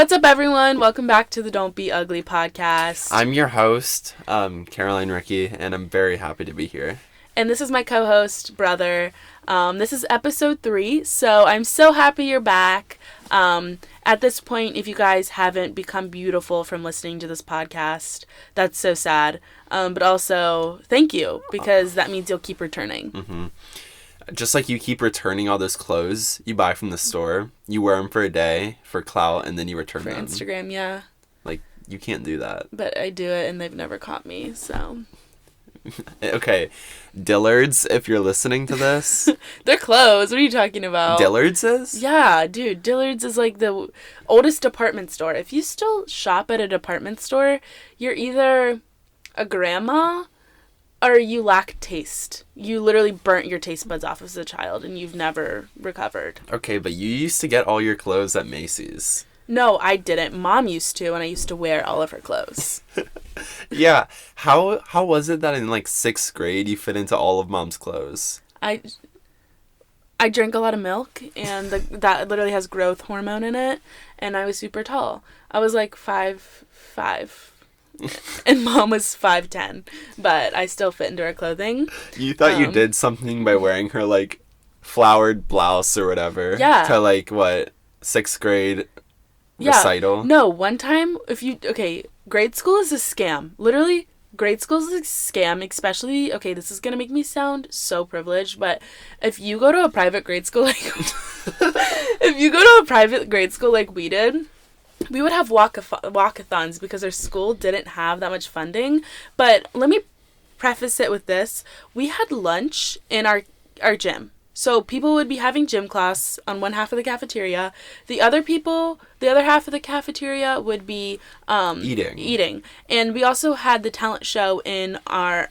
What's up, everyone? Welcome back to the Don't Be Ugly podcast. I'm your host, Caroline Ricky, and I'm very happy to be here. And this is my co-host, Brother. This is episode 3, so I'm so happy you're back. At this point, if you guys haven't become beautiful from listening to this podcast, that's so sad. But also, thank you, because that means you'll keep returning. Mm-hmm. Just like you keep returning all those clothes you buy from the store, you wear them for a day for clout, and then you return them. For Instagram, yeah. Like, you can't do that. But I do it, and they've never caught me, so... Okay, Dillard's, if you're listening to this... They're closed. What are you talking about? Dillard's is? Yeah, dude. Dillard's is like the oldest department store. If you still shop at a department store, you're either a grandma or you lack taste. You literally burnt your taste buds off as a child and you've never recovered. Okay, but you used to get all your clothes at Macy's. No, I didn't. Mom used to, and I used to wear all of her clothes. Yeah. How was it that in like 6th grade you fit into all of Mom's clothes? I drank a lot of milk, and that literally has growth hormone in it, and I was super tall. I was like 5'5", and Mom was 5'10", but I still fit into her clothing. You thought you did something by wearing her like flowered blouse or whatever. Yeah. To like what, 6th grade recital? Yeah. No, one time, grade school is a scam. Literally, grade school is a scam, especially, this is going to make me sound so privileged, but if you go to a private grade school like we did, we would have walkathons because our school didn't have that much funding. But let me preface it with this. We had lunch in our gym. So people would be having gym class on one half of the cafeteria. The other half of the cafeteria would be eating. And we also had the talent show in our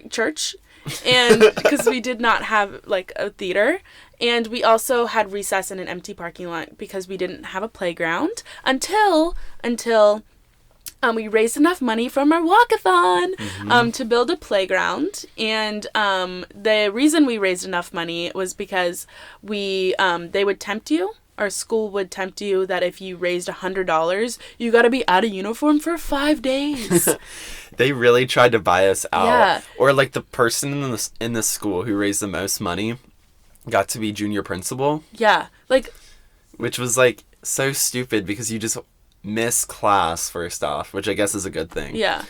church, and because we did not have like a theater. And we also had recess in an empty parking lot because we didn't have a playground until we raised enough money from our walkathon to build a playground. And the reason we raised enough money was because they would tempt you. Our school would tempt you that if you raised $100, you got to be out of uniform for 5 days. They really tried to buy us out. Yeah. Or like the person in the school who raised the most money got to be junior principal. Yeah. Which was like so stupid because you just miss class first off, which I guess is a good thing. Yeah.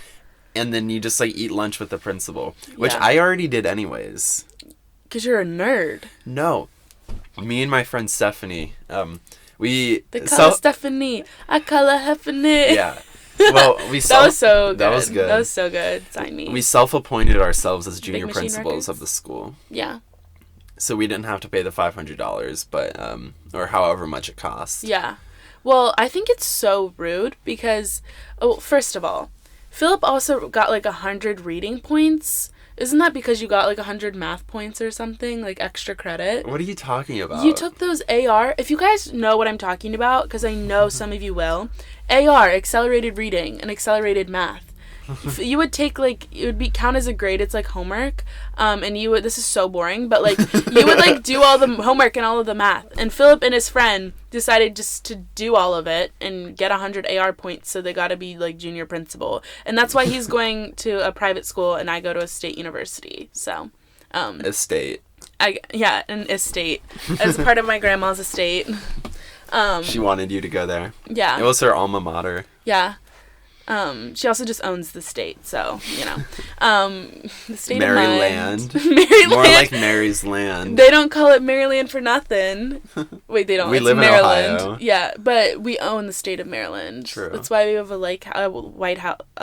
And then you just like eat lunch with the principal, which I already did anyways. Because you're a nerd. No. Me and my friend Stephanie, They call her Stephanie. I call her Heffany. Yeah. Well, That was so good. That was good. That was so good. Sign me. We self-appointed ourselves as junior principals of the school. Yeah. So we didn't have to pay the $500, but or however much it costs. Yeah. Well, I think it's so rude because, first of all, Philip also got like 100 reading points. Isn't that because you got like 100 math points or something, like extra credit? What are you talking about? You took those AR. If you guys know what I'm talking about, because I know some of you will, AR, accelerated reading, and accelerated math. You would take it would count as a grade. It's like homework, and you would. This is so boring, but like you would like do all the homework and all of the math. And Philip and his friend decided just to do all of it and get 100 AR points, so they got to be like junior principal, and that's why he's going to a private school and I go to a state university. So, estate. An estate as part of my grandma's estate. She wanted you to go there. Yeah, it was her alma mater. Yeah. She also just owns the state, so, the state Maryland. of Maryland. More like Mary's land. They don't call it Maryland for nothing. Wait, they don't. We it's live Maryland. in Ohio. Yeah, but we own the state of Maryland. True. That's why we have a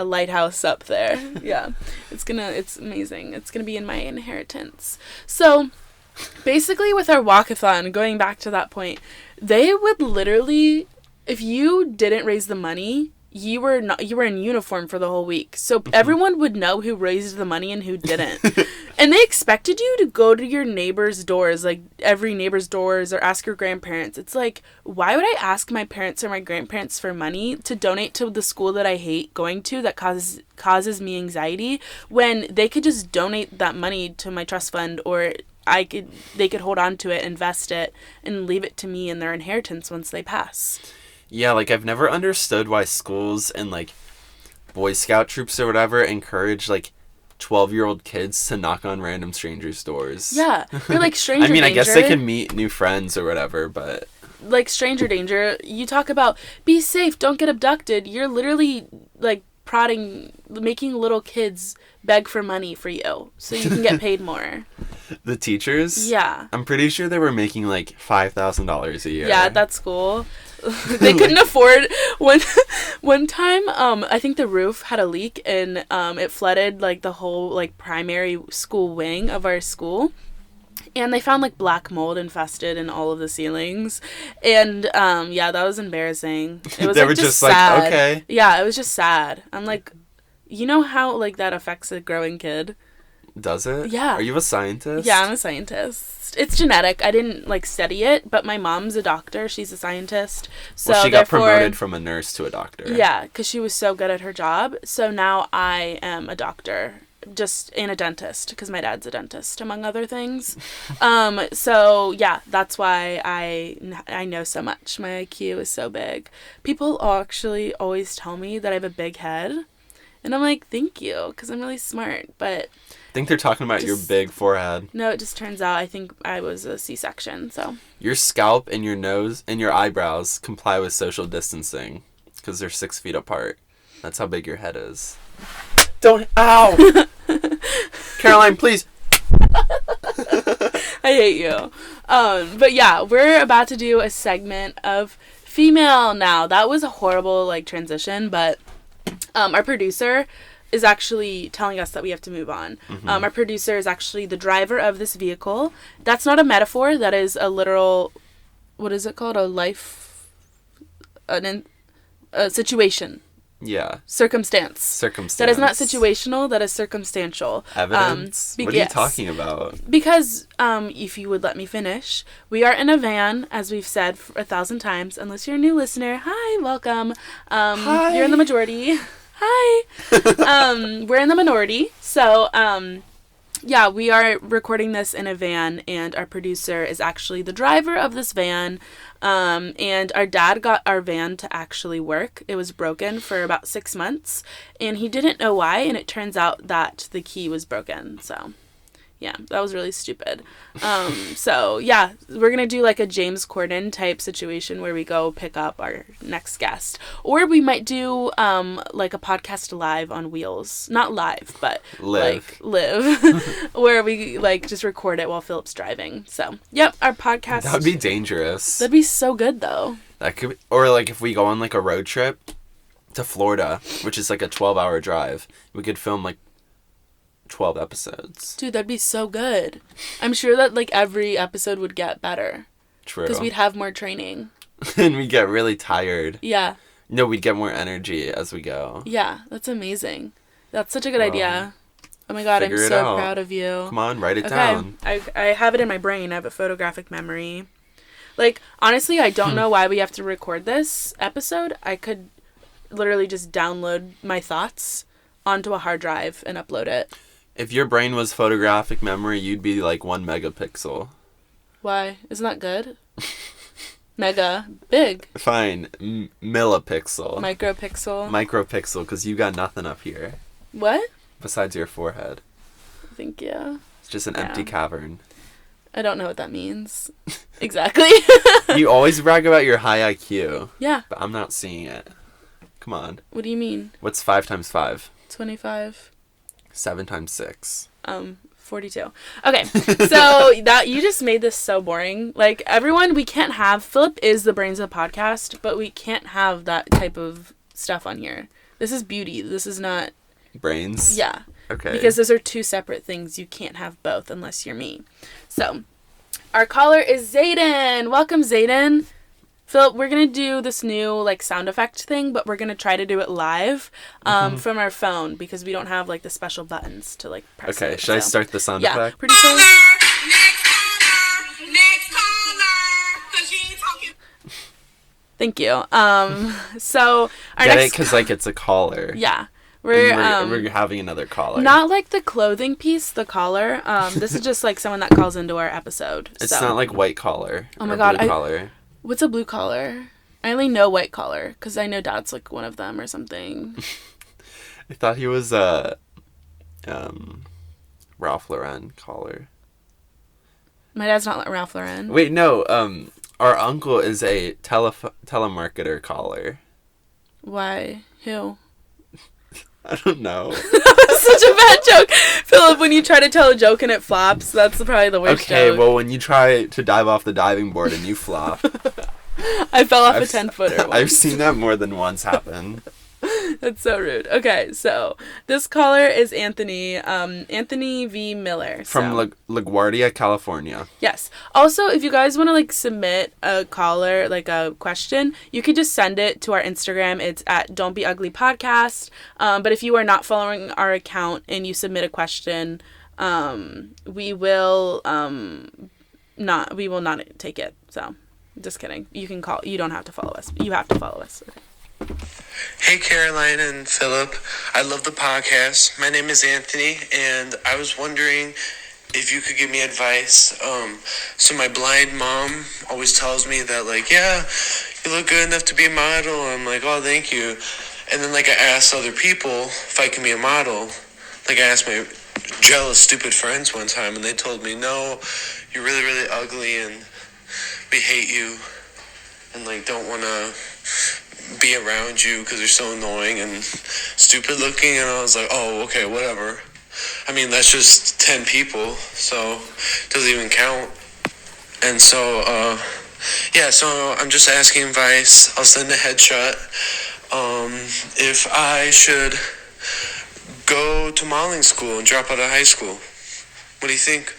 lighthouse up there. Yeah. It's amazing. It's gonna be in my inheritance. So, basically with our walkathon, going back to that point, they would literally, if you didn't raise the money, you were in uniform for the whole week. So everyone would know who raised the money and who didn't. And they expected you to go to your neighbor's doors, like every neighbor's doors, or ask your grandparents. It's like, why would I ask my parents or my grandparents for money to donate to the school that I hate going to that causes me anxiety, when they could just donate that money to my trust fund, or they could hold on to it, invest it, and leave it to me in their inheritance once they pass. Yeah, like, I've never understood why schools and, like, Boy Scout troops or whatever encourage, like, 12-year-old kids to knock on random strangers' doors. Yeah. You're like stranger danger. I guess they can meet new friends or whatever, but... Like, stranger danger, you talk about, be safe, don't get abducted. You're literally, like, making little kids beg for money for you so you can get paid more. The teachers? Yeah. I'm pretty sure they were making, like, $5,000 a year. Yeah, at that school. They couldn't afford one time I think the roof had a leak and it flooded like the whole like primary school wing of our school, and they found like black mold infested in all of the ceilings, and yeah, that was embarrassing. It was they like, were just like, sad. okay. Yeah, it was just sad. I'm like, you know how like that affects a growing kid? Does it? Yeah. Are you a scientist? Yeah, I'm a scientist. It's genetic. I didn't like study it, but my mom's a doctor. She's a scientist. So well, she got promoted from a nurse to a doctor. Yeah, because she was so good at her job. So now I am a doctor, and a dentist, because my dad's a dentist, among other things. So yeah, that's why I know so much. My IQ is so big. People actually always tell me that I have a big head, and I'm like, thank you, because I'm really smart, but... I think they're talking about your big forehead. No, it just turns out I think I was a C-section, so... Your scalp and your nose and your eyebrows comply with social distancing because they're 6 feet apart. That's how big your head is. Don't... Ow! Caroline, please! I hate you. But yeah, we're about to do a segment of female now. That was a horrible, like, transition, but our producer... is actually telling us that we have to move on. Mm-hmm. Our producer is actually the driver of this vehicle. That's not a metaphor. That is a literal, what is it called? A situation. Yeah. Circumstance. That is not situational. That is circumstantial. Evidence? What are you talking about? Because, if you would let me finish, we are in a van, as we've said 1,000 times. Unless you're a new listener, hi, welcome. Hi. You're in the majority. Hi. We're in the minority. So, yeah, we are recording this in a van, and our producer is actually the driver of this van. And our dad got our van to actually work. It was broken for about 6 months, and he didn't know why, and it turns out that the key was broken. So, yeah, that was really stupid. So, yeah, we're going to do like a James Corden type situation where we go pick up our next guest. Or we might do like a podcast live on wheels. Not live, but live. Where we like just record it while Philip's driving. So, yep, our podcast. That would be dangerous. That'd be so good, though. That could be, or like if we go on like a road trip to Florida, which is like a 12-hour drive, we could film like 12 episodes. Dude, that'd be so good. I'm sure that like every episode would get better. True. Because we'd have more training. And we'd get really tired. Yeah. No, we'd get more energy as we go. Yeah, that's amazing. That's such a good idea. Oh my god, I'm so proud of you. Come on, write it down. I have it in my brain. I have a photographic memory. Like, honestly, I don't know why we have to record this episode. I could literally just download my thoughts onto a hard drive and upload it. If your brain was photographic memory, you'd be like 1 megapixel. Why? Isn't that good? Mega. Big. Fine. Millipixel. Micropixel, because you got nothing up here. What? Besides your forehead. Thank you. It's just an empty cavern. I don't know what that means. Exactly. You always brag about your high IQ. Yeah. But I'm not seeing it. Come on. What do you mean? What's 5 times 5? 25. 7 times 6. 42. Okay, so that you just made this so boring. Like, everyone, we can't have... Philip is the brains of the podcast, but we can't have that type of stuff on here. This is beauty. This is not... Brains? Yeah. Okay. Because those are two separate things. You can't have both unless you're me. So, our caller is Zayden. Welcome, Zayden. Philip, we're going to do this new, like, sound effect thing, but we're going to try to do it live from our phone because we don't have, like, the special buttons to, like, press Okay, it. should I start the sound effect? Yeah, pretty cool. Next caller, because you ain't talking. Thank you. So, our Get next... it? Because, like, it's a caller. Yeah. We're having another caller. Not like the clothing piece, the collar. This is just, like, someone that calls into our episode. It's not like white collar. Oh, my or God. Blue collar. What's a blue collar? I only know white collar because I know Dad's like one of them or something. I thought he was Ralph Lauren collar. My dad's not Ralph Lauren. Wait, no. Our uncle is a telemarketer collar. Why? Who? I don't know. That's such a bad joke. Philip, when you try to tell a joke and it flops, that's probably the worst Okay, joke. well, when you try to dive off the diving board and you flop. I fell off a 10-footer once. I've seen that more than once happen. That's so rude. Okay, so this caller is Anthony. Anthony V. Miller. From LaGuardia, California. Yes. Also, if you guys want to like submit a caller, like a question, you can just send it to our Instagram. It's at Don't Be Ugly Podcast. But if you are not following our account and you submit a question, we will not take it. So, just kidding. You can call. You don't have to follow us. You have to follow us. Okay. Hey Caroline and Philip, I love the podcast. My name is Anthony, and I was wondering if you could give me advice. So my blind mom always tells me that, like, yeah, you look good enough to be a model. I'm like, oh, thank you. And then, like, I asked other people if I can be a model. Like, I asked my jealous, stupid friends one time, and they told me, no, you're really, really ugly, and we hate you, and, like, don't want to be around you because you're so annoying and stupid looking. And I was like, oh, okay, whatever. I mean, that's just 10 people, so it doesn't even count. And so, so I'm just asking advice. I'll send a headshot. If I should go to modeling school and drop out of high school. What do you think?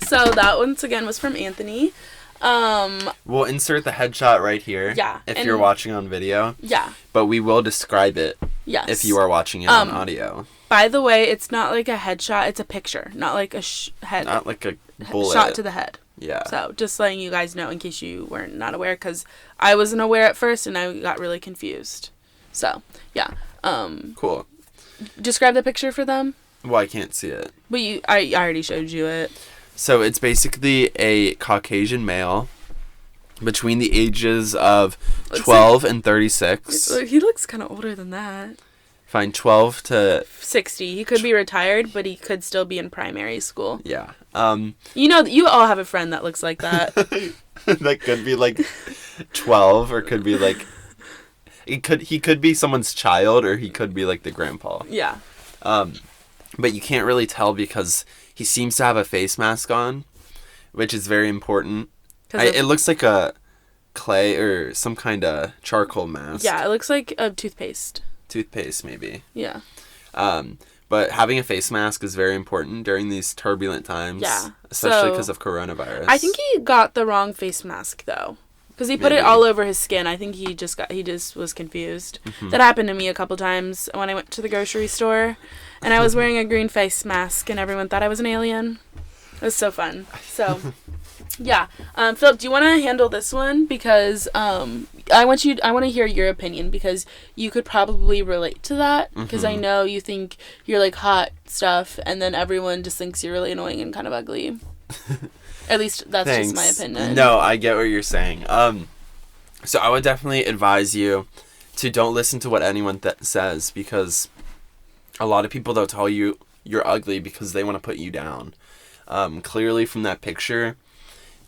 So that once again was from Anthony. We'll insert the headshot right here. Yeah. If you're watching on video. Yeah. But we will describe it. Yes. If you are watching it on audio. By the way, it's not like a headshot. It's a picture, not like a head. Not like a bullet. Shot to the head. Yeah. So just letting you guys know in case you were not aware, because I wasn't aware at first and I got really confused. So yeah. Cool. Describe the picture for them. Well, I can't see it. But I already showed you it. So it's basically a Caucasian male between the ages of 12 and 36. He looks kind of older than that. Fine, 12 to 60. He could be retired, but he could still be in primary school. yeah. You know, you all have a friend that looks like that. That could be like 12, or could be like he could be someone's child, or he could be like the grandpa. Yeah. But you can't really tell because he seems to have a face mask on, which is very important. It looks like a clay or some kind of charcoal mask. Yeah, it looks like a toothpaste. Toothpaste, maybe. Yeah. But having a face mask is very important during these turbulent times. Yeah. Especially because of coronavirus. I think he got the wrong face mask, though. Because he put it all over his skin. I think he just was confused. Mm-hmm. That happened to me a couple times when I went to the grocery store. And I was wearing a green face mask, and everyone thought I was an alien. It was so fun. So, yeah. Philip, do you want to handle this one? Because I want to hear your opinion, because you could probably relate to that. Because I know you think you're like hot stuff, and then everyone just thinks you're really annoying and kind of ugly. At least that's Thanks. just my opinion. No, I get what you're saying. So I would definitely advise you to don't listen to what anyone says, because a lot of people, they'll tell you you're ugly because they want to put you down. Clearly from that picture,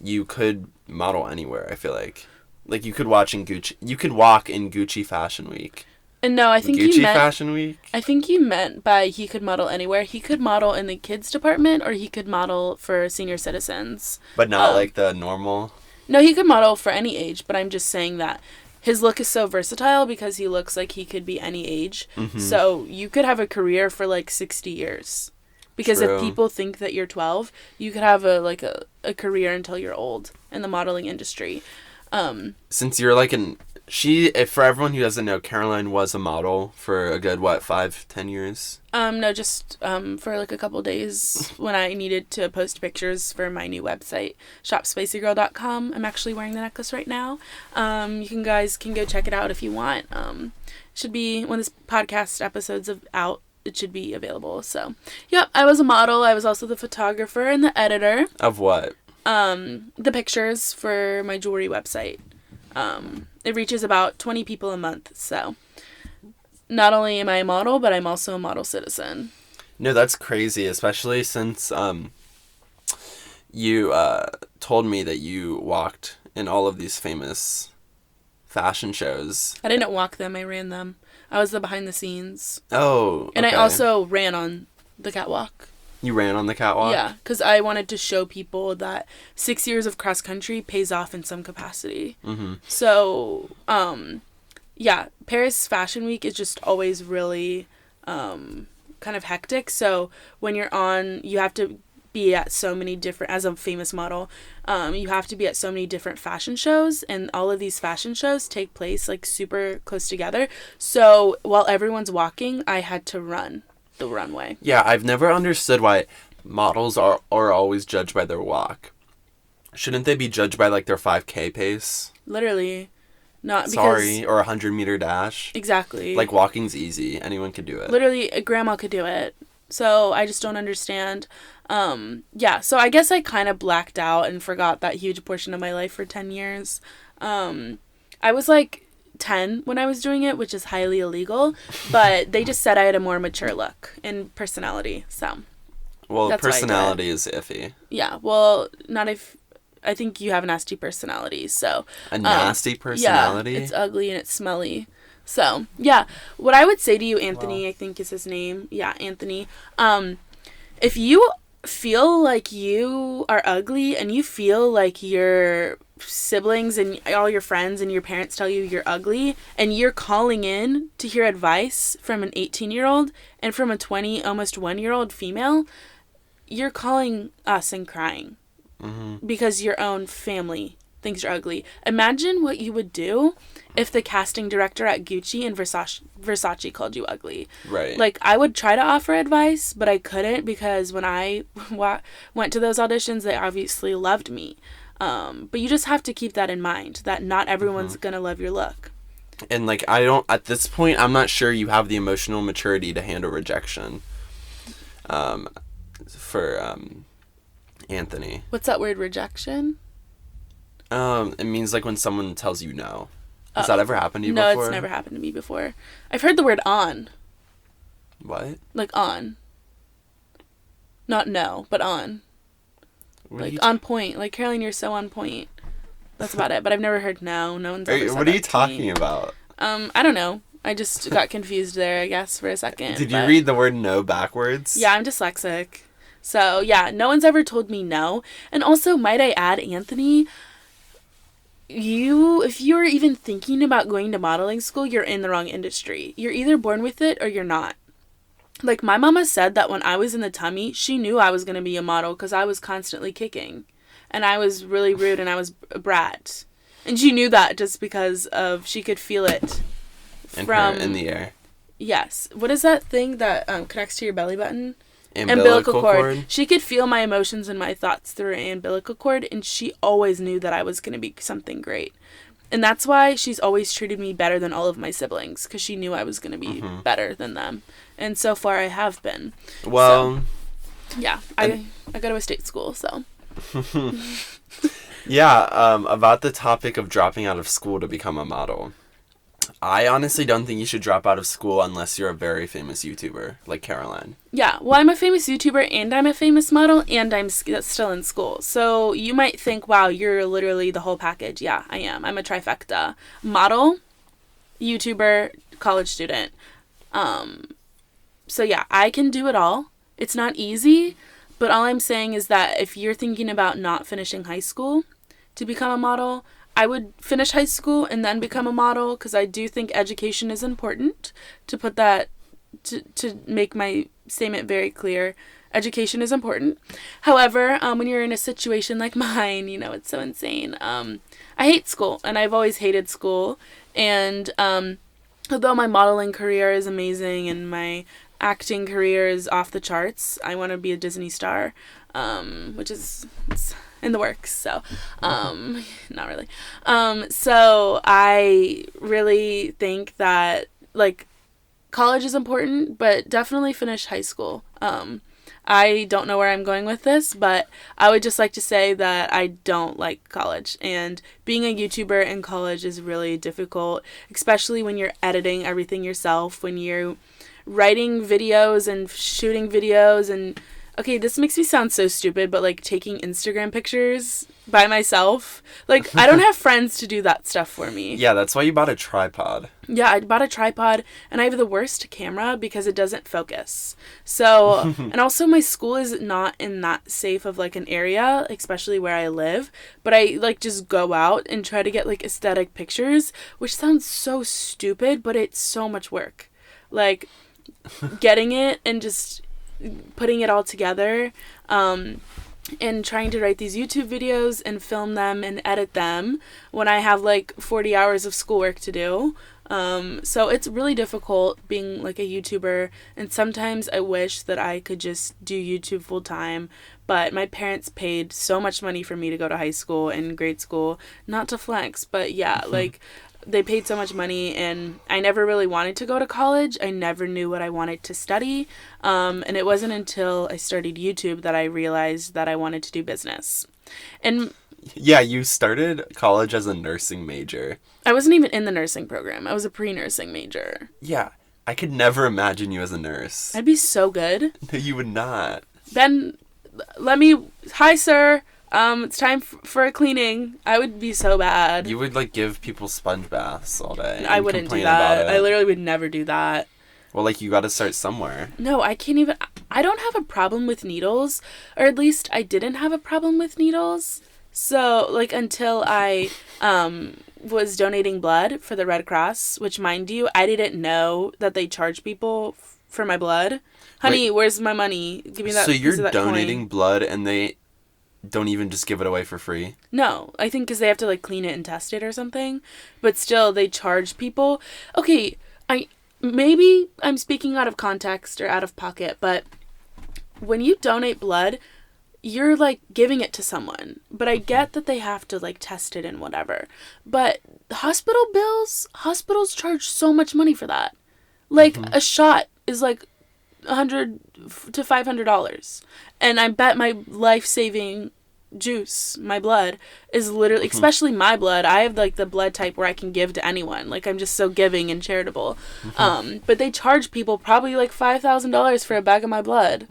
you could model anywhere, I feel like. Like, you could walk in Gucci Fashion Week. And no, I think Gucci Fashion Week? I think you meant by he could model anywhere. He could model in the kids department, or he could model for senior citizens. But not like the normal? No, he could model for any age, but I'm just saying that his look is so versatile because he looks like he could be any age. Mm-hmm. So you could have a career for like 60 years. Because True. if people think that you're 12, you could have a career until you're old in the modeling industry. Since you're like for everyone who doesn't know, Caroline was a model for a good, 5-10 years? No, just for like a couple days when I needed to post pictures for my new website, shopspacygirl.com. I'm actually wearing the necklace right now. You guys can go check it out if you want. Should be, when this podcast episode's out, it should be available. So, yep, I was a model. I was also the photographer and the editor. Of what? The pictures for my jewelry website. It reaches about 20 people a month. So not only am I a model, but I'm also a model citizen. No, that's crazy, especially since you told me that you walked in all of these famous fashion shows. I didn't walk them, I ran them. I was the behind the scenes. Oh, okay. And I also ran on the catwalk. You ran on the catwalk? Yeah, because I wanted to show people that 6 years of cross country pays off in some capacity. Mm-hmm. So, yeah, Paris Fashion Week is just always really kind of hectic. So when you're on, you have to be at so many different, as a famous model, you have to be at so many different fashion shows, and all of these fashion shows take place like super close together. So while everyone's walking, I had to run the runway. Yeah, I've never understood why models are always judged by their walk. Shouldn't they be judged by like their 5K pace? Literally. Not because... Sorry, or a 100-meter dash. Exactly. Like, walking's easy. Anyone could do it. Literally, a grandma could do it. So I just don't understand. Yeah, so I guess I kind of blacked out and forgot that huge portion of my life for 10 years. I was like 10 when I was doing it, which is highly illegal, but they just said I had a more mature look and personality, so. Well, that's personality is iffy. Yeah, well, not if... I think you have a nasty personality, so... A nasty personality? Yeah, it's ugly and it's smelly. So, yeah. What I would say to you, Anthony, wow. I think is his name. Yeah, Anthony. If you feel like you are ugly and you feel like your siblings and all your friends and your parents tell you you're ugly, and you're calling in to hear advice from an 18-year-old and from a 20, almost 1-year-old female, you're calling us and crying. Mm-hmm. Because your own family thinks you're ugly. Imagine what you would do if the casting director at Gucci and Versace called you ugly. Right. Like, I would try to offer advice, but I couldn't because when I went to those auditions, they obviously loved me. But you just have to keep that in mind, that not everyone's mm-hmm. gonna love your look. And, like, at this point, I'm not sure you have the emotional maturity to handle rejection. Anthony. What's that word, rejection? It means like when someone tells you no. Has that ever happened to you before? No, it's never happened to me before. I've heard the word on. What? Like on. Not no, but on. Like on point. Like, Caroline, you're so on point. That's about it. But I've never heard no. No one's ever said What are you talking about? I don't know. I just got confused there, I guess, for a second. Did you read the word no backwards? Yeah, I'm dyslexic. So, yeah, no one's ever told me no. And also, might I add, Anthony, if you're even thinking about going to modeling school, you're in the wrong industry. You're either born with it or you're not. Like, my mama said that when I was in the tummy, she knew I was going to be a model because I was constantly kicking. And I was really rude and I was a brat. And she knew that just because she could feel it in the air. Yes. What is that thing that connects to your belly button? Umbilical cord. She could feel my emotions and my thoughts through an umbilical cord, and she always knew that I was going to be something great. And that's why she's always treated me better than all of my siblings, because she knew I was going to be mm-hmm. better than them. And so far I have been. Well, so, yeah, I go to a state school, so. Yeah, about the topic of dropping out of school to become a model. I honestly don't think you should drop out of school unless you're a very famous YouTuber, like Caroline. Yeah, well, I'm a famous YouTuber, and I'm a famous model, and I'm still in school. So you might think, wow, you're literally the whole package. Yeah, I am. I'm a trifecta. Model, YouTuber, college student. So yeah, I can do it all. It's not easy, but all I'm saying is that if you're thinking about not finishing high school to become a model, I would finish high school and then become a model, because I do think education is important. To put that, to make my statement very clear, education is important. However, when you're in a situation like mine, it's so insane. I hate school, and I've always hated school. And although my modeling career is amazing and my acting career is off the charts, I want to be a Disney star, which is... in the works, so not really. So I really think that, like, college is important, but definitely finish high school. I don't know where I'm going with this, but I would just like to say that I don't like college. And being a YouTuber in college is really difficult, especially when you're editing everything yourself, when you're writing videos and shooting videos and... Okay, this makes me sound so stupid, but, like, taking Instagram pictures by myself. Like, I don't have friends to do that stuff for me. Yeah, that's why you bought a tripod. Yeah, I bought a tripod, and I have the worst camera because it doesn't focus. So, and also my school is not in that safe of, like, an area, especially where I live. But I, like, just go out and try to get, like, aesthetic pictures, which sounds so stupid, but it's so much work. Like, getting it and just... putting it all together, and trying to write these YouTube videos and film them and edit them when I have like 40 hours of schoolwork to do. So it's really difficult being like a YouTuber, and sometimes I wish that I could just do YouTube full time, but my parents paid so much money for me to go to high school and grade school, not to flex, but yeah, like they paid so much money, and I never really wanted to go to college. I never knew what I wanted to study. And it wasn't until I started YouTube that I realized that I wanted to do business. And yeah, you started college as a nursing major. I wasn't even in the nursing program. I was a pre-nursing major. Yeah, I could never imagine you as a nurse. I'd be so good. No, you would not. Ben, hi, sir. It's time for a cleaning. I would be so bad. You would, like, give people sponge baths all day. I wouldn't do that. I literally would never do that. Well, like, you gotta start somewhere. No, I can't even... I don't have a problem with needles. Or at least I didn't have a problem with needles. So, like, until I was donating blood for the Red Cross, which, mind you, I didn't know that they charge people for my blood. Honey, where's my money? Give me that. So you're piece of that donating coin. blood and they don't even just give it away for free? No, I think because they have to, like, clean it and test it or something. But still, they charge people. Okay, maybe I'm speaking out of context or out of pocket, but when you donate blood, you're, like, giving it to someone. But I get that they have to, like, test it and whatever. But hospital bills, hospitals charge so much money for that. Like, a shot is, like, $100 to $500. And I bet my life-saving juice, my blood, is literally, especially my blood, I have, like, the blood type where I can give to anyone. Like, I'm just so giving and charitable. But they charge people probably, like, $5,000 for a bag of my blood.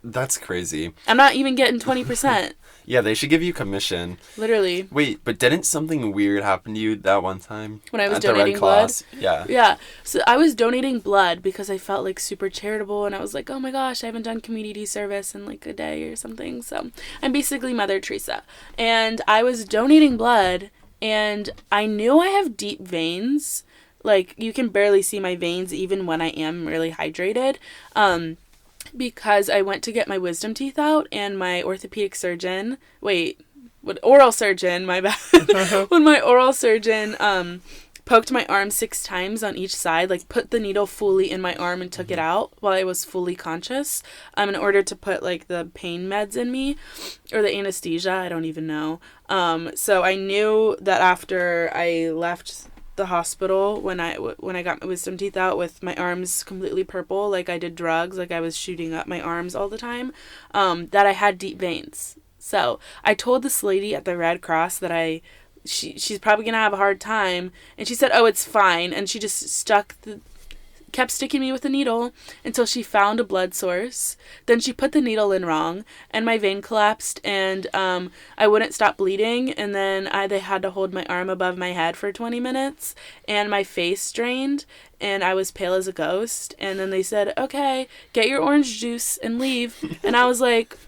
That's crazy. I'm not even getting 20%. Yeah, they should give you commission. Literally. Wait, but didn't something weird happen to you that one time? When I was at the Red donating blood? Cross? Yeah. Yeah. So I was donating blood because I felt, like, super charitable, and I was like, oh my gosh, I haven't done community service in, like, a day or something. So I'm basically Mother Teresa. And I was donating blood, and I knew I have deep veins. Like, you can barely see my veins even when I am really hydrated. Because I went to get my wisdom teeth out, and my orthopedic surgeon, oral surgeon, my bad. When my oral surgeon poked my arm 6 times on each side, like, put the needle fully in my arm and took it out while I was fully conscious, in order to put, like, the pain meds in me, or the anesthesia, I don't even know. So I knew that after I left the hospital, when I got my wisdom teeth out with my arms completely purple, like I did drugs, like I was shooting up my arms all the time, that I had deep veins. So I told this lady at the Red Cross that she's probably gonna have a hard time, and she said, oh, it's fine, and she just kept sticking me with the needle until she found a blood source. Then she put the needle in wrong, and my vein collapsed, and I wouldn't stop bleeding, and then they had to hold my arm above my head for 20 minutes, and my face drained, and I was pale as a ghost, and then they said, okay, get your orange juice and leave. And I was like,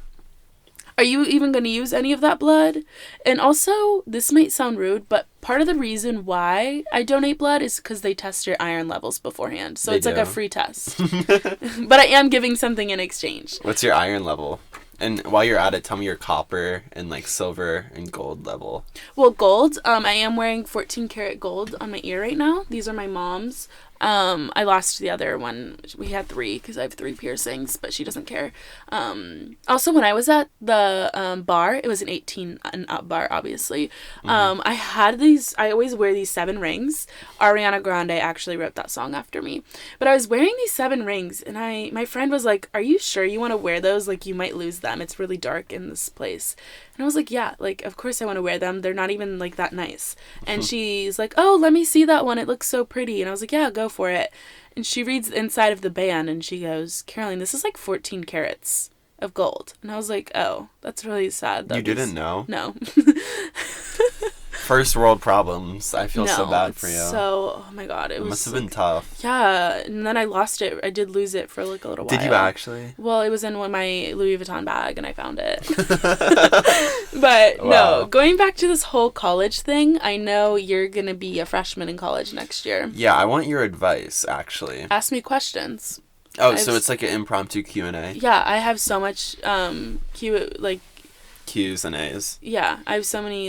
are you even going to use any of that blood? And also, this might sound rude, but part of the reason why I donate blood is because they test your iron levels beforehand. So it's like a free test. But I am giving something in exchange. What's your iron level? And while you're at it, tell me your copper and, like, silver and gold level. Well, gold, I am wearing 14 karat gold on my ear right now. These are my mom's. I lost the other one. We had 3 because I have 3 piercings, but she doesn't care. Also, when I was at the bar, it was an 18 and up bar, obviously. I had these, I always wear these 7 rings. Ariana Grande actually wrote that song after me. But I was wearing these 7 rings, and my friend was like, are you sure you want to wear those? Like, you might lose them. It's really dark in this place. And I was like, yeah, like, of course I want to wear them. They're not even, like, that nice. And she's like, oh, let me see that one. It looks so pretty. And I was like, yeah, go for it. And she reads the inside of the band, and she goes, Caroline, this is like 14 carats of gold. And I was like, oh, that's really sad. You didn't know? No. First world problems. I feel so bad for you. So, oh my God. It must have been tough. Yeah. And then I lost it. I did lose it for like a little while. Did you actually? Well, it was in my Louis Vuitton bag and I found it. But no, going back to this whole college thing, I know you're going to be a freshman in college next year. Yeah, I want your advice, actually. Ask me questions. Oh, so it's like an impromptu Q&A? Yeah, I have so much Q's and A's. Yeah, I have so many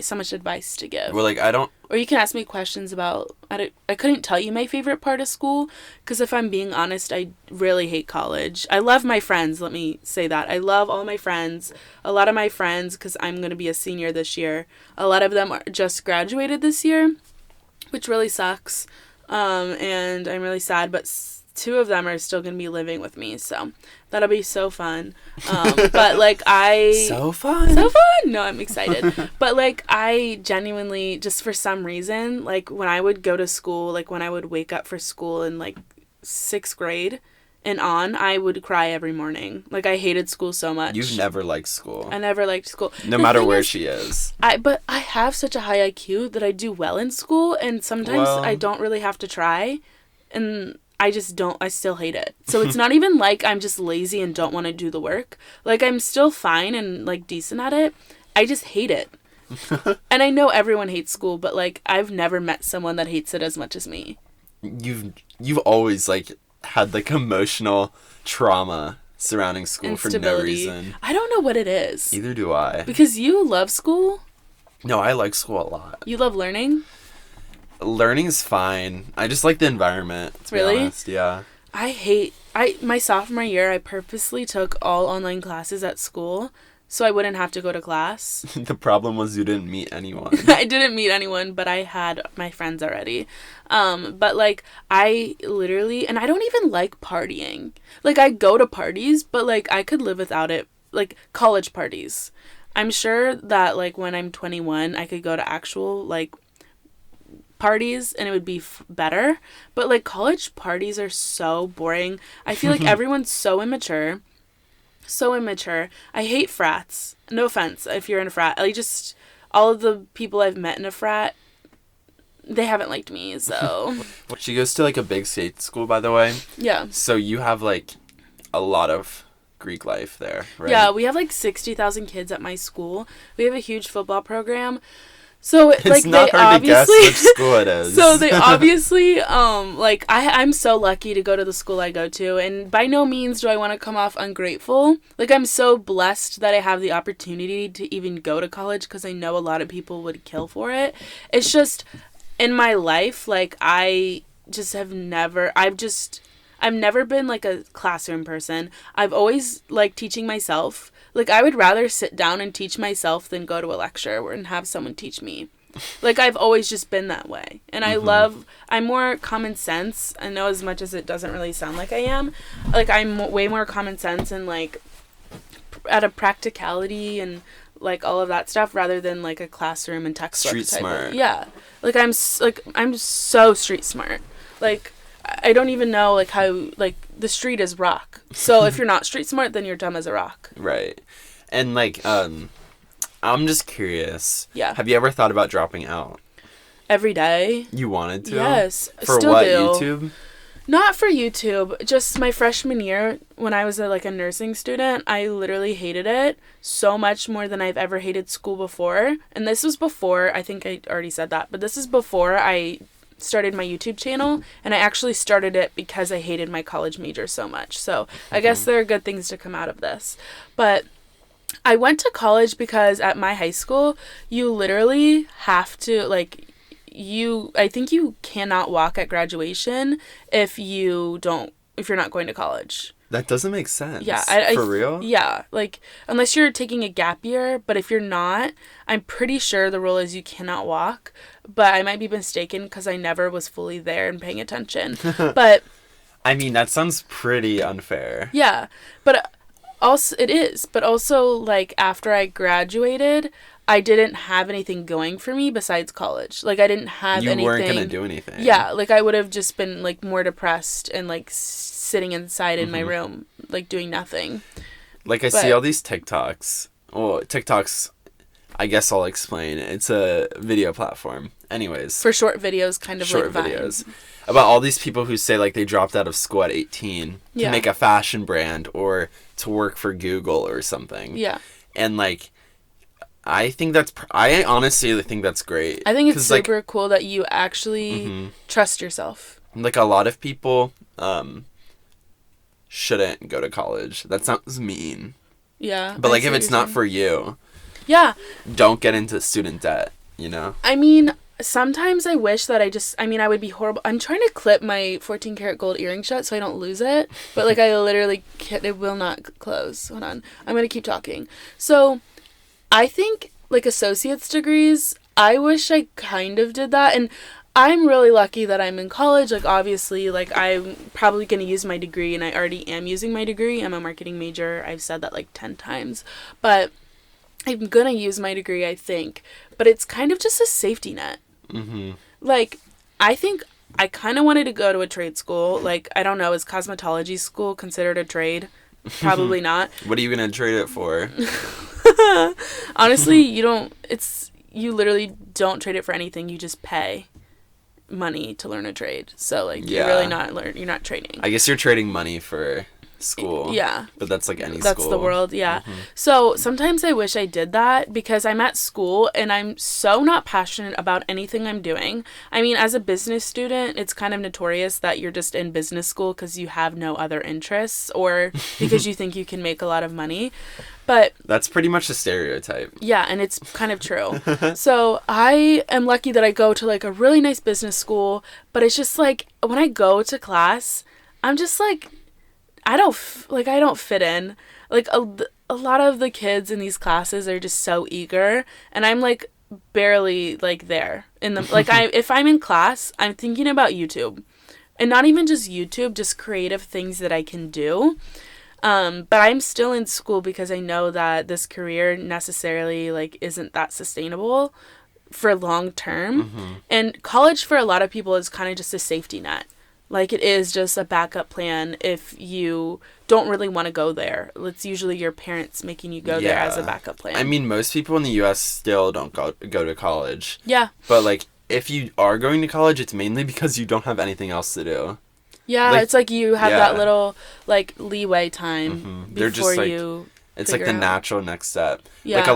so much advice to give. Well, I don't... Or you can ask me questions about... I couldn't tell you my favorite part of school, because if I'm being honest, I really hate college. I love my friends, let me say that. I love all my friends. A lot of my friends, because I'm going to be a senior this year, a lot of them are just graduated this year, which really sucks. And I'm really sad, but 2 of them are still going to be living with me, so that'll be so fun. But So fun! No, I'm excited. But I genuinely, just for some reason, when I would go to school, when I would wake up for school in 6th grade and on, I would cry every morning. I hated school so much. You've never liked school. I never liked school. No matter where she is. But I have such a high IQ that I do well in school, and sometimes I don't really have to try, and I just don't, I still hate it. So it's not even I'm just lazy and don't want to do the work. I'm still fine and decent at it. I just hate it. And I know everyone hates school, but I've never met someone that hates it as much as me. You've always had emotional trauma surrounding school for no reason. I don't know what it is. Neither do I. Because you love school? No, I like school a lot. You love learning? Learning's fine. I just like the environment. Really? Honest. Yeah. My sophomore year, I purposely took all online classes at school so I wouldn't have to go to class. The problem was you didn't meet anyone. I didn't meet anyone, but I had my friends already. But I literally, and I don't even like partying. I go to parties, but I could live without it. College parties. I'm sure that when I'm 21, I could go to actual parties and it would be better, but college parties are so boring. I feel everyone's so immature. I hate frats. No offense if you're in a frat. All of the people I've met in a frat, they haven't liked me, so. She goes to a big state school, by the way. Yeah. So you have a lot of Greek life there, right? Yeah, we have 60,000 kids at my school. We have a huge football program. So it's not hard to guess which school it is. So they obviously I'm so lucky to go to the school I go to, and by no means do I want to come off ungrateful. I'm so blessed that I have the opportunity to even go to college, because I know a lot of people would kill for it. It's just in my life, I just have never I've never been a classroom person. I've always liked teaching myself. I would rather sit down and teach myself than go to a lecture and have someone teach me. I've always just been that way. And I'm more common sense. I know, as much as it doesn't really sound like I am. I'm way more common sense and at a practicality and all of that stuff, rather than a classroom and textbook street type smart. Yeah. I'm so street smart. I don't even know how the street is rock. So if you're not street smart, then you're dumb as a rock. Right. And I'm just curious. Yeah. Have you ever thought about dropping out? Every day. You wanted to? Yes. For still what, do. YouTube? Not for YouTube. Just my freshman year, when I was a nursing student, I literally hated it so much more than I've ever hated school before. And this was before, I think I already said that, but this is before I started my YouTube channel, and I actually started it because I hated my college major so much. So I guess there are good things to come out of this. But I went to college because at my high school, you literally have to I think you cannot walk at graduation if you're not going to college. That doesn't make sense. Yeah. For real? Yeah. Like, unless you're taking a gap year, but if you're not, I'm pretty sure the rule is you cannot walk. But I might be mistaken because I never was fully there and paying attention. But I mean, that sounds pretty unfair. yeah. But also, it is. But also, like, after I graduated, I didn't have anything going for me besides college. Like, I didn't have anything. You weren't going to do anything. Yeah. Like, I would have just been, like, more depressed and, like, sitting inside in my room, like, doing nothing. Like, I see all these TikToks. Well, TikToks, I guess I'll explain. It's a video platform. Anyways. For short videos, kind of short like videos. About all these people who say, like, they dropped out of school at 18 to make a fashion brand or to work for Google or something. Yeah. And, like, I think I honestly think that's great. I think it's super cool that you actually trust yourself. Like, a lot of people shouldn't go to college. That sounds mean. Yeah. But, like, if it's not for you, don't get into student debt, you know? I mean, sometimes I wish that I would be horrible. I'm trying to clip my 14 karat gold earring shut so I don't lose it. But, like, I literally can't, it will not close. Hold on. I'm going to keep talking. So, I think, like, associate's degrees, I wish I kind of did that. And I'm really lucky that I'm in college. Like, obviously, like, I'm probably going to use my degree, and I already am using my degree. I'm a marketing major. I've said that, like, 10 times. But I'm going to use my degree, I think. But it's kind of just a safety net. Mm-hmm. Like, I think I kind of wanted to go to a trade school. Like, I don't know, is cosmetology school considered a trade? Probably not. What are you going to trade it for? Honestly, you literally don't trade it for anything. You just pay money to learn a trade. So, like, you're really you're not trading. I guess you're trading money for school. Yeah. But that's like any school. That's the world, yeah. So sometimes I wish I did that because I'm at school and I'm so not passionate about anything I'm doing. I mean, as a business student, it's kind of notorious that you're just in business school because you have no other interests or because you think you can make a lot of money. But that's pretty much a stereotype. Yeah, and it's kind of true. So I am lucky that I go to, like, a really nice business school, but it's just like when I go to class, I'm just like, I don't fit in. Like, a lot of the kids in these classes are just so eager, and I'm, like, barely, like, there in the, like, if I'm in class, I'm thinking about YouTube, and not even just YouTube, just creative things that I can do. But I'm still in school because I know that this career necessarily, like, isn't that sustainable for long term. And college for a lot of people is kind of just a safety net. Like, it is just a backup plan if you don't really want to go there. It's usually your parents making you go there as a backup plan. I mean, most people in the U.S. still don't go to college. Yeah. But, like, if you are going to college, it's mainly because you don't have anything else to do. Yeah, like, it's like you have that little, like, leeway time before just, like, you it's like the natural next step. Yeah. Like, a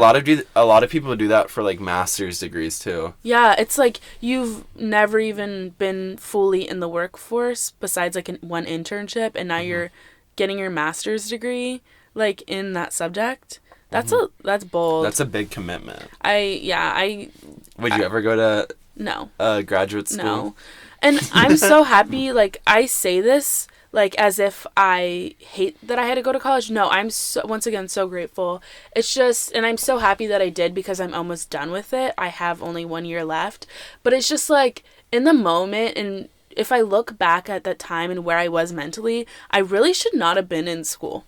lot of people do that for, like, master's degrees too. Yeah, it's like you've never even been fully in the workforce besides, like, one internship, and now you're getting your master's degree, like, in that subject. That's that's bold. That's a big commitment. Would you ever go to graduate school? No. And I'm so happy, like, I say this like as if I hate that I had to go to college. No, I'm once again so grateful. It's just, and I'm so happy that I did because I'm almost done with it. I have only 1 year left, but it's just like in the moment, and if I look back at that time and where I was mentally, I really should not have been in school.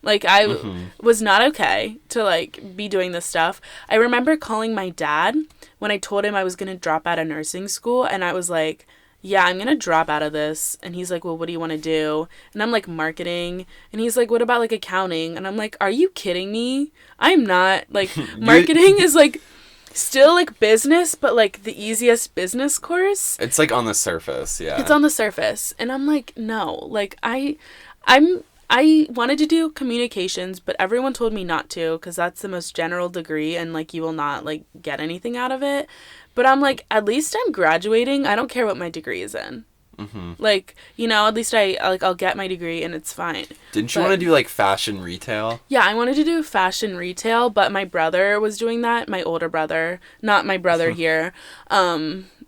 Like, I was not okay to, like, be doing this stuff. I remember calling my dad when I told him I was going to drop out of nursing school, and I was like, yeah, I'm going to drop out of this. And he's like, well, what do you want to do? And I'm like, marketing. And he's like, what about, like, accounting? And I'm like, are you kidding me? I'm not. Like, marketing is, like, still, like, business, but, like, the easiest business course. It's, like, on the surface, yeah. It's on the surface. And I'm like, no. Like, I wanted to do communications, but everyone told me not to because that's the most general degree and, like, you will not, like, get anything out of it. But I'm like, at least I'm graduating. I don't care what my degree is in. Like, you know, at least I'll get my degree and it's fine. Didn't you want to do, like, fashion retail? Yeah, I wanted to do fashion retail, but my brother was doing that. My older brother, not my brother here.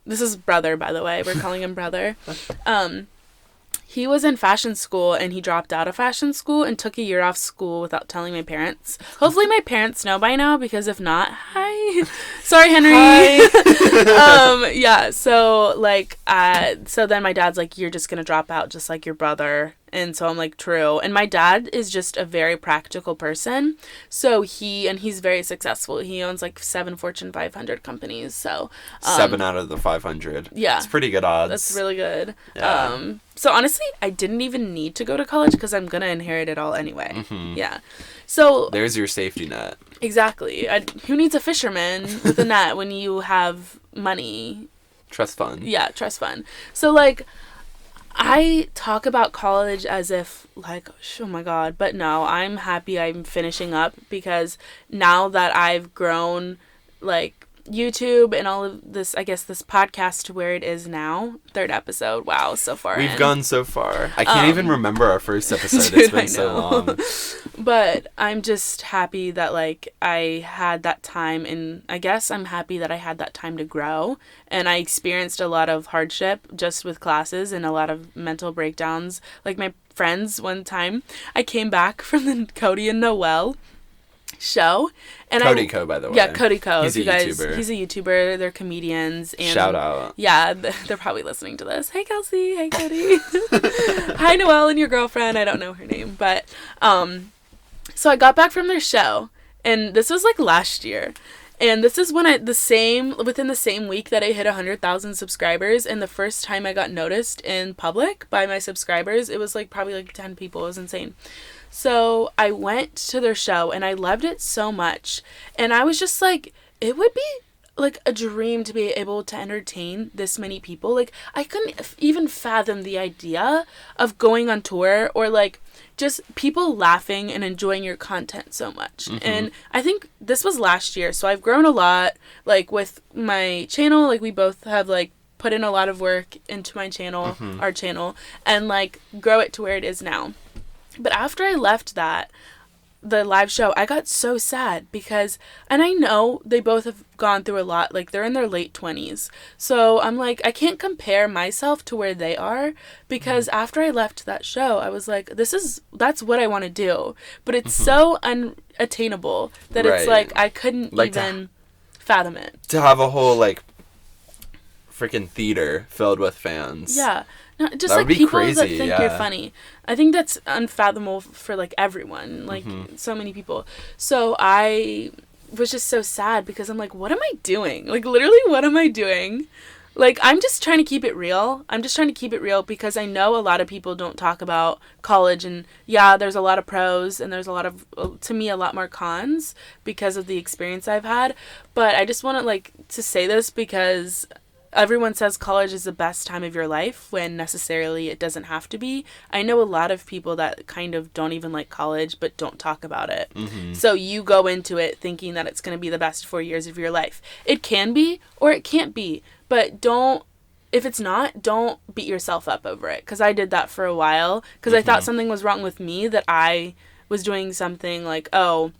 this is brother, by the way. We're calling him brother. He was in fashion school, and he dropped out of fashion school and took a year off school without telling my parents. Hopefully my parents know by now, because if not, hi. Sorry, Henry. Hi. Yeah, so, like, so then my dad's like, you're just gonna drop out just like your brother. And so I'm like, true. And my dad is just a very practical person. So he's very successful. He owns like 7 Fortune 500 companies. So 7 out of the 500. Yeah. It's pretty good odds. That's really good. Yeah. So honestly, I didn't even need to go to college because I'm going to inherit it all anyway. Mm-hmm. Yeah. So There's your safety net. exactly. Who needs a fisherman with a net when you have money? Trust fund. Yeah, trust fund. So like, I talk about college as if, like, oh my god, but no, I'm happy I'm finishing up, because now that I've grown, like, YouTube and all of this, I guess this podcast to where it is now, 3rd episode, wow, so far We've in. gone so far. I can't even remember our first episode. Dude, It's been I so know. long. But I'm just happy that, like, I had that time, and I guess I'm happy that I had that time to grow, and I experienced a lot of hardship just with classes and a lot of mental breakdowns. Like, my friends, one time, I came back from the Cody and Noel show, and Cody Co, by the way. Yeah, Cody Co. He's If a you guys, YouTuber. he's a YouTuber. They're comedians. And Shout out. Yeah, they're probably listening to this. Hey, Kelsey. Hey, Cody. Hi, Noelle and your girlfriend. I don't know her name, but so I got back from their show, and this was like last year. And this is when within the same week that I hit 100,000 subscribers, and the first time I got noticed in public by my subscribers, it was like probably like 10 people. It was insane. So I went to their show, and I loved it so much. And I was just like, it would be like a dream to be able to entertain this many people. Like, I couldn't even fathom the idea of going on tour, or like just people laughing and enjoying your content so much. Mm-hmm. And I think this was last year, so I've grown a lot, like, with my channel. Like, we both have like put in a lot of work into my channel, our channel, and like grow it to where it is now. But after I left the live show, I got so sad because, and I know they both have gone through a lot, like, they're in their late 20s. So I'm like, I can't compare myself to where they are, because after I left that show, I was like, that's what I want to do. But it's so unattainable that it's Right. like, I couldn't Like even fathom it. To have a whole, like, freaking theater filled with fans. Yeah. No, just That like would be people that crazy, think yeah. you're funny. I think that's unfathomable for like everyone, like so many people. So I was just so sad because I'm like, what am I doing? Like, literally, what am I doing? Like, I'm just trying to keep it real. I'm just trying to keep it real because I know a lot of people don't talk about college, and yeah, there's a lot of pros and there's a lot of, to me, a lot more cons because of the experience I've had. But I just want to like to say this because everyone says college is the best time of your life when necessarily it doesn't have to be. I know a lot of people that kind of don't even like college but don't talk about it. So you go into it thinking that it's going to be the best 4 years of your life. It can be or it can't be, but if it's not, don't beat yourself up over it, because I did that for a while because I thought something was wrong with me, that I was doing something like, oh,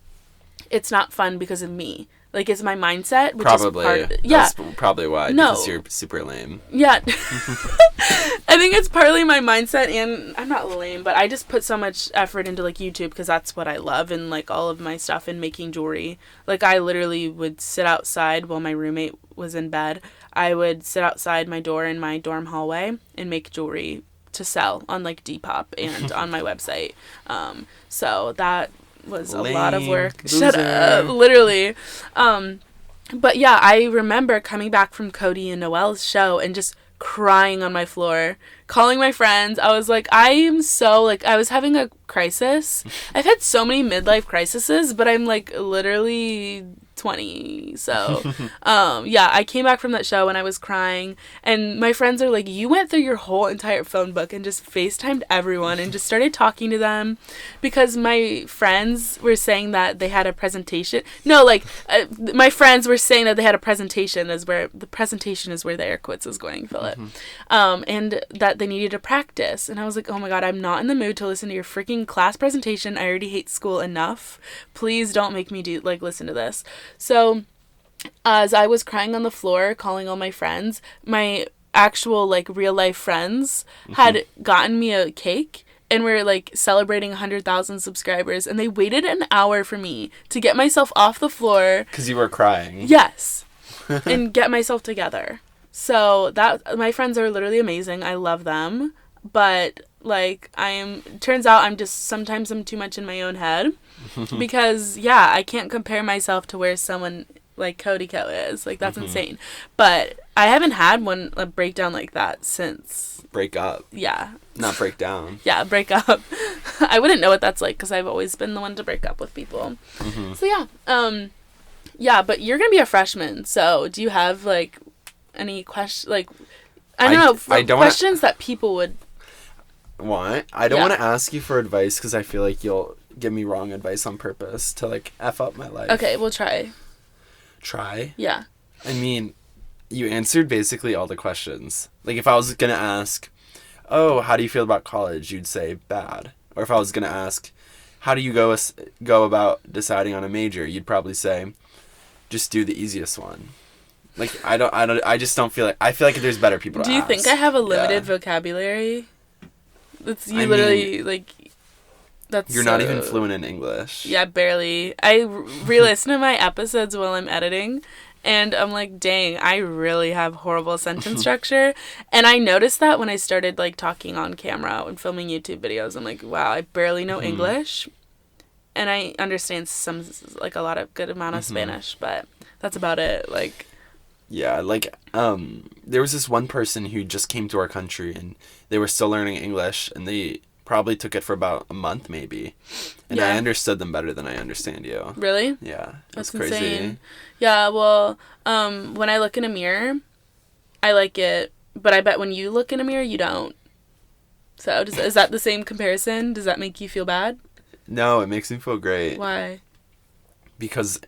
it's not fun because of me. Like, it's my mindset, which Probably. is part of it. Yeah. That's probably why. No. Because you're super lame. Yeah. I think it's partly my mindset, and I'm not lame, but I just put so much effort into, like, YouTube because that's what I love, and, like, all of my stuff in making jewelry. Like, I literally would sit outside while my roommate was in bed. I would sit outside my door in my dorm hallway and make jewelry to sell on, like, Depop and on my website. So that was a lot of Lame. work. Loser. Shut up. Literally. But yeah, I remember coming back from Cody and Noelle's show and just crying on my floor, calling my friends. I was like, I am so, like, I was having a crisis. I've had so many midlife crises, but I'm like literally 20. So yeah, I came back from that show and I was crying, and my friends are like, you went through your whole entire phone book and just FaceTimed everyone and just started talking to them, because my friends were saying that they had a presentation. No, like my friends were saying that they had a presentation, is where the presentation is where the air quotes is going, Philip. And that they needed to practice, and I was like, oh my god, I'm not in the mood to listen to your freaking class presentation. I already hate school enough. Please don't make me listen to this. So as I was crying on the floor, calling all my friends, my actual, like, real-life friends had gotten me a cake, and we're, like, celebrating 100,000 subscribers, and they waited an hour for me to get myself off the floor. Because you were crying. Yes. And get myself together. So, my friends are literally amazing. I love them. But, like, turns out sometimes I'm too much in my own head. Because, yeah, I can't compare myself to where someone like Cody Co is. Like, that's insane. But I haven't had a breakdown like that since. Break up. Yeah. Not break down. Yeah, break up. I wouldn't know what that's like because I've always been the one to break up with people. So, yeah. Yeah, but you're going to be a freshman. So, do you have, like, any questions? Like, I don't know. Questions that people would want. I don't want to ask you for advice because I feel like you'll give me wrong advice on purpose to, like, F up my life. Okay, we'll try. Try? Yeah. I mean, you answered basically all the questions. Like, if I was going to ask, oh, how do you feel about college? You'd say bad. Or if I was going to ask, how do you go about deciding on a major? You'd probably say, just do the easiest one. Like, I just don't feel like, I feel like there's better people to ask. Do you think I have a limited vocabulary? Literally, like, that's You're not even fluent in English. Yeah, barely. I re-listen to my episodes while I'm editing, and I'm like, dang, I really have horrible sentence structure. And I noticed that when I started, like, talking on camera and filming YouTube videos. I'm like, wow, I barely know English. And I understand a lot of good amount of Spanish, but that's about it. Like, yeah, like, there was this one person who just came to our country, and they were still learning English, and they probably took it for about a month, maybe. And I understood them better than I understand you. Really? Yeah. That's crazy. Insane. Yeah, well, when I look in a mirror, I like it, but I bet when you look in a mirror, you don't. So, is that the same comparison? Does that make you feel bad? No, it makes me feel great. Why? Because,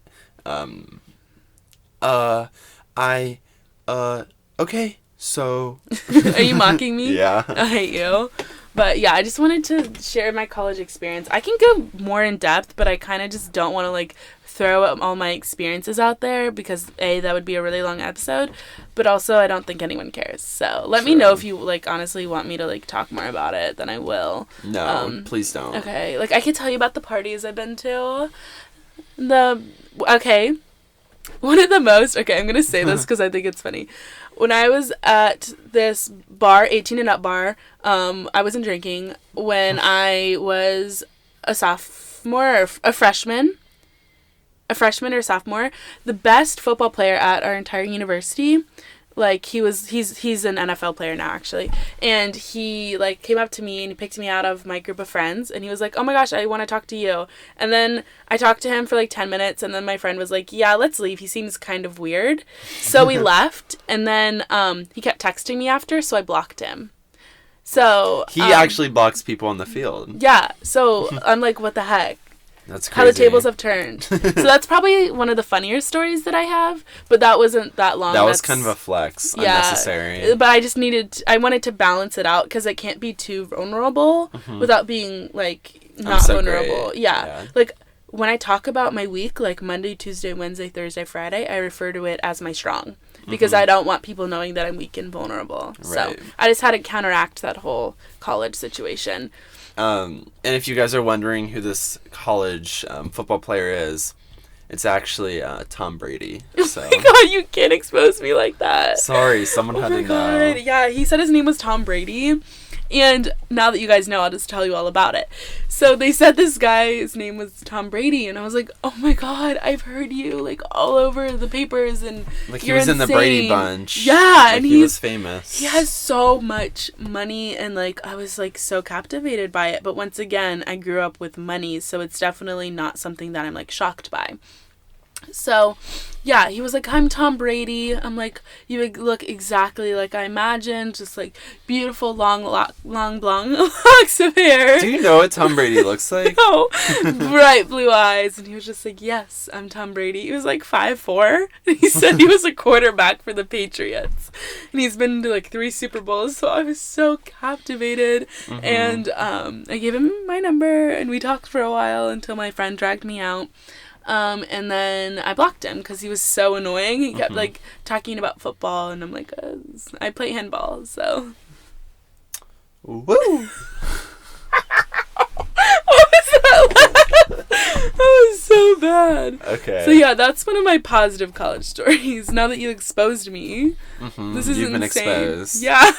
okay, so. Are you mocking me? Yeah. I hate you. But yeah, I just wanted to share my college experience. I can go more in depth, but I kind of just don't want to, like, throw all my experiences out there because, A, that would be a really long episode, but also I don't think anyone cares. So let me know if you, like, honestly want me to, like, talk more about it, then I will. No, please don't. Okay, like, I could tell you about the parties I've been to. One of the most, I'm going to say this because I think it's funny. When I was at this bar, 18 and up bar, I wasn't drinking. When I was a freshman or sophomore, the best football player at our entire university, like, he's an NFL player now, actually, and he, like, came up to me and he picked me out of my group of friends, and he was like, oh my gosh, I want to talk to you. And then I talked to him for like 10 minutes, and then my friend was like, yeah, let's leave, he seems kind of weird. So we left, and then he kept texting me after, so I blocked him. So he actually blocks people on the field. Yeah, so I'm like, what the heck? That's crazy. How the tables have turned. So that's probably one of the funnier stories that I have, but that wasn't that long. That was kind of a flex. Unnecessary. But I wanted to balance it out because I can't be too vulnerable without being, like, not vulnerable. Yeah. Like, when I talk about my week, like Monday, Tuesday, Wednesday, Thursday, Friday, I refer to it as my strong because I don't want people knowing that I'm weak and vulnerable. Right. So I just had to counteract that whole college situation. And if you guys are wondering who this college football player is, it's actually Tom Brady. So. Oh my god, you can't expose me like that. Sorry, someone had to know. Yeah, he said his name was Tom Brady. And now that you guys know, I'll just tell you all about it. So they said this guy's name was Tom Brady, and I was like, oh my god, I've heard you, like, all over the papers, and like, you're he was insane. In the Brady Bunch. Yeah, like, and he was famous. He has so much money, and, like, I was, like, so captivated by it. But once again, I grew up with money, so it's definitely not something that I'm, like, shocked by. So, yeah, he was like, I'm Tom Brady. I'm like, you look exactly like I imagined. Just, like, beautiful, long blonde locks of hair. Do you know what Tom Brady looks like? No. Bright blue eyes. And he was just like, yes, I'm Tom Brady. He was, like, 5'4". And he said he was a quarterback for the Patriots. And he's been to, like, 3 Super Bowls. So I was so captivated. And I gave him my number. And we talked for a while until my friend dragged me out. And then I blocked him because he was so annoying. He kept like talking about football, and I'm like, I play handball, so. Woo! What was that? That was so bad. Okay. So yeah, that's one of my positive college stories. Now that you exposed me, this is You've been insane. exposed. Yeah.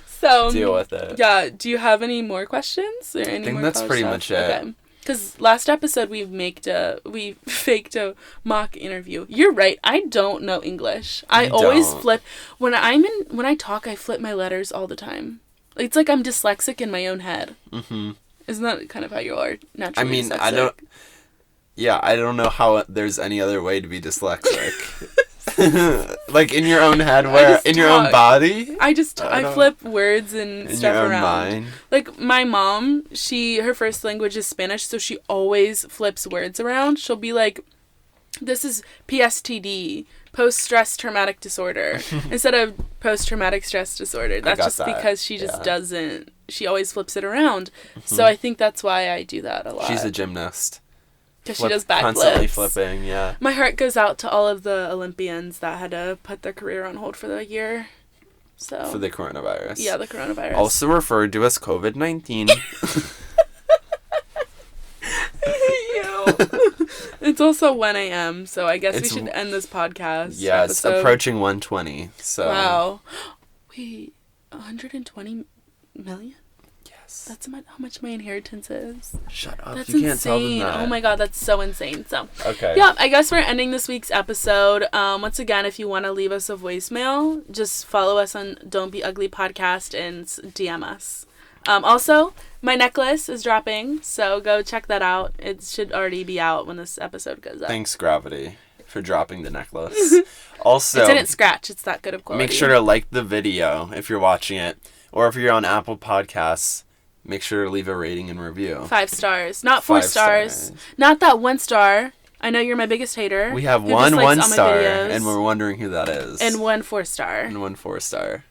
So Deal with it. Yeah. Do you have any more questions or any I think more? that's college pretty stuff? much it. Okay. Because last episode we faked a mock interview. You're right. I don't know English. I always don't. flip when I talk. I flip my letters all the time. It's like I'm dyslexic in my own head. Mm-hmm. Isn't that kind of how you are naturally? I mean, dyslexic? I don't. Yeah, I don't know how there's any other way to be dyslexic. Like in your own head, where in your own talk. body. I don't- flip words and In stuff your own around. mind. Like my mom, her first language is Spanish, so she always flips words around. She'll be like, "This is PSTD, post-stress traumatic disorder," instead of post-traumatic stress disorder. That's got just that. because she just Yeah. doesn't. She always flips it around. So I think that's why I do that a lot. She's a gymnast. because she does Constantly backflips. flipping, yeah. My heart goes out to all of the Olympians that had to put their career on hold for the year. So For the coronavirus. yeah, the coronavirus. Also referred to as COVID-19. It's also 1 a.m., so I guess It's- we should end this podcast. Yeah, it's episode. approaching 120, so... Wow. Wait, 120 million? Yes. That's how much my inheritance is. Shut up, That's you can't insane. tell them that. Oh my god, that's so insane. So, Okay. yeah, I guess we're ending this week's episode. Once again, if you want to leave us a voicemail, just follow us on Don't Be Ugly Podcast and DM us. Also, my necklace is dropping, so go check that out. It should already be out when this episode goes up. Thanks, Gravity, for dropping the necklace. Also, It didn't scratch. It's that good of quality. make sure to like the video if you're watching it, or if you're on Apple Podcasts, make sure to leave a rating and review. 5 stars, not 4 5 stars. stars. Not that 1 star. I know you're my biggest hater. We have who one dislikes all my star, videos, and we're wondering who that is. and 1 4-star, And 1 4-star.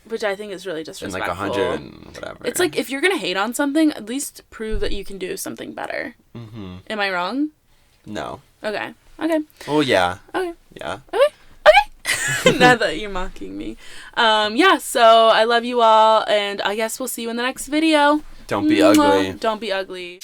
which I think is really And disrespectful. like 100 and whatever. It's like, if you're gonna hate on something, at least prove that you can do something better. Mm-hmm. Am I wrong? No. Okay. Okay. Well, yeah. Okay. Yeah. Now that you're mocking me. Yeah, so I love you all, and I guess we'll see you in the next video. Don't be Mwah. ugly. Don't be ugly.